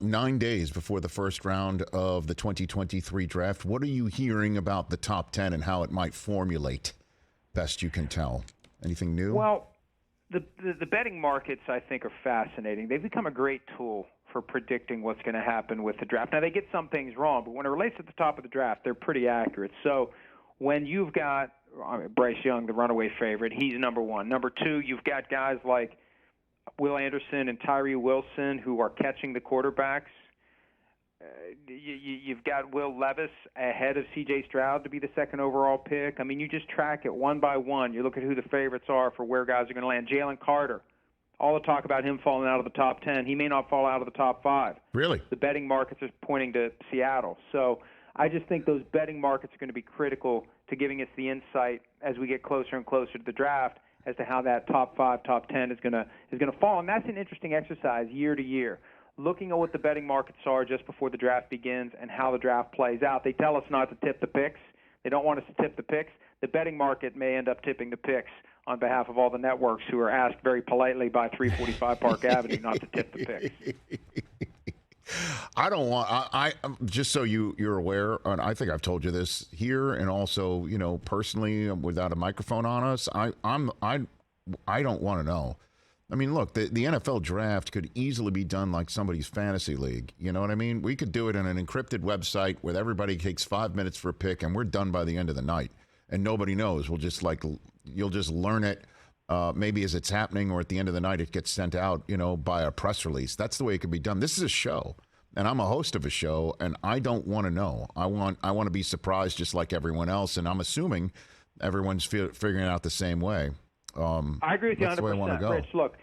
9 days before the first round of the 2023 draft. What are you hearing about the top 10 and how it might formulate, best you can tell? Anything new? Well, the betting markets, I think, are fascinating. They've become a great tool for predicting what's going to happen with the draft. Now, they get some things wrong, but when it relates to the top of the draft, they're pretty accurate. So when you've got Bryce Young, the runaway favorite, he's number one. Number two, you've got guys like Will Anderson and Tyree Wilson who are catching the quarterbacks. You've got Will Levis ahead of C.J. Stroud to be the second overall pick. I mean, you just track it one by one. You look at who the favorites are for where guys are going to land. Jalen Carter, all the talk about him falling out of the top 10. He may not fall out of the top 5. Really? The betting markets are pointing to Seattle. So I just think those betting markets are going to be critical to giving us the insight as we get closer and closer to the draft as to how that top 5, top 10 is going to fall. And that's an interesting exercise year to year, looking at what the betting markets are just before the draft begins and how the draft plays out. They tell us not to tip the picks. They don't want us to tip the picks. The betting market may end up tipping the picks on behalf of all the networks who are asked very politely by 345 Park Avenue not to tip the picks. I don't want. I just so you're aware, and I think I've told you this here, and also personally without a microphone on us. I don't want to know. I mean, look, the NFL draft could easily be done like somebody's fantasy league. You know what I mean? We could do it in an encrypted website where everybody takes 5 minutes for a pick, and we're done by the end of the night, and nobody knows. You'll just learn it. Maybe as it's happening, or at the end of the night, it gets sent out, by a press release. That's the way it could be done. This is a show, and I'm a host of a show, and I don't want to know. I want to be surprised just like everyone else, and I'm assuming everyone's figuring it out the same way. I agree with you 100%. Rich, look,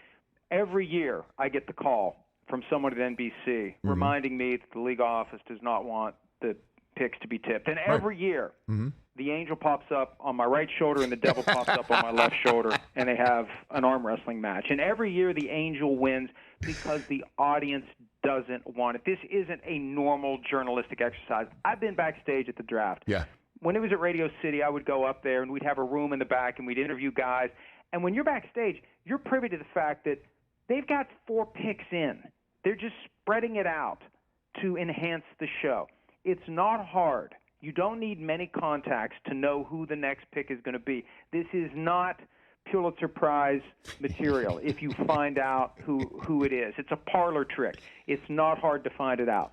every year I get the call from someone at NBC reminding me that the league office does not want the picks to be tipped. And every year the angel pops up on my right shoulder and the devil pops up on my left shoulder, and they have an arm wrestling match. And every year the angel wins because the audience doesn't want it. This isn't a normal journalistic exercise. I've been backstage at the draft. Yeah. When it was at Radio City, I would go up there, and we'd have a room in the back, and we'd interview guys. And when you're backstage, you're privy to the fact that they've got 4 picks in. They're just spreading it out to enhance the show. It's not hard. You don't need many contacts to know who the next pick is going to be. This is not Pulitzer Prize material if you find out who it is. It's a parlor trick. It's not hard to find it out.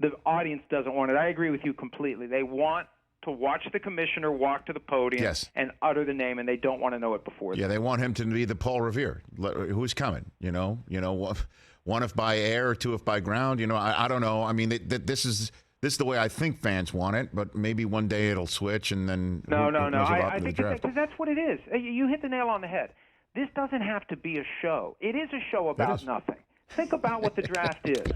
The audience doesn't want it. I agree with you completely. They want to watch the commissioner walk to the podium and utter the name, and they don't want to know it before. Yeah, they want him to be the Paul Revere. Who's coming? One if by air, 2 if by ground. I don't know. I mean, this is the way I think fans want it, but maybe one day it'll switch, and then no. I think because that's what it is. You hit the nail on the head. This doesn't have to be a show. It is a show about nothing. Think about what the draft is.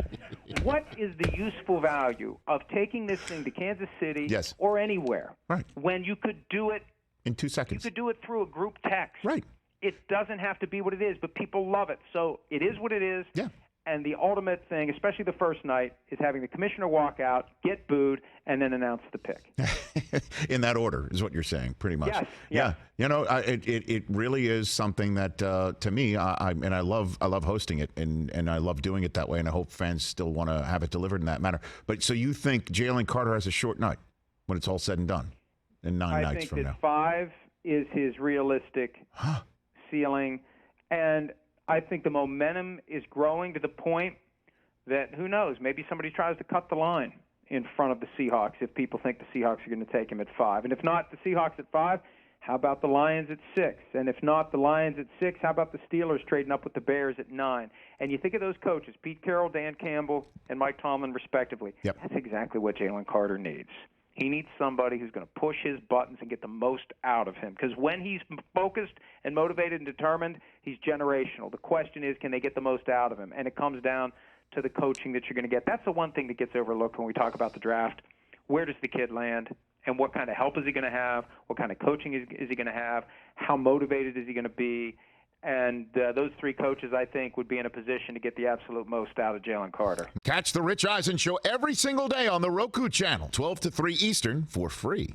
What is the useful value of taking this thing to Kansas City or anywhere when you could do it in 2 seconds? You could do it through a group text. Right. It doesn't have to be what it is, but people love it. So it is what it is. Yeah. And the ultimate thing, especially the first night, is having the commissioner walk out, get booed, and then announce the pick. In that order is what you're saying, pretty much. Yes. Yeah. It really is something that to me, I love hosting it, and I love doing it that way, and I hope fans still want to have it delivered in that manner. But so you think Jalen Carter has a short night when it's all said and done, in 9 nights from now? I think that 5 is his realistic ceiling, and I think the momentum is growing to the point that, who knows, maybe somebody tries to cut the line in front of the Seahawks if people think the Seahawks are going to take him at 5. And if not the Seahawks at 5, how about the Lions at 6? And if not the Lions at 6, how about the Steelers trading up with the Bears at 9? And you think of those coaches, Pete Carroll, Dan Campbell, and Mike Tomlin, respectively. Yep. That's exactly what Jalen Carter needs. He needs somebody who's going to push his buttons and get the most out of him. Because when he's focused and motivated and determined, he's generational. The question is, can they get the most out of him? And it comes down to the coaching that you're going to get. That's the one thing that gets overlooked when we talk about the draft. Where does the kid land? And what kind of help is he going to have? What kind of coaching is he going to have? How motivated is he going to be? And those 3 coaches, I think, would be in a position to get the absolute most out of Jalen Carter. Catch the Rich Eisen Show every single day on the Roku channel, 12 to 3 Eastern, for free.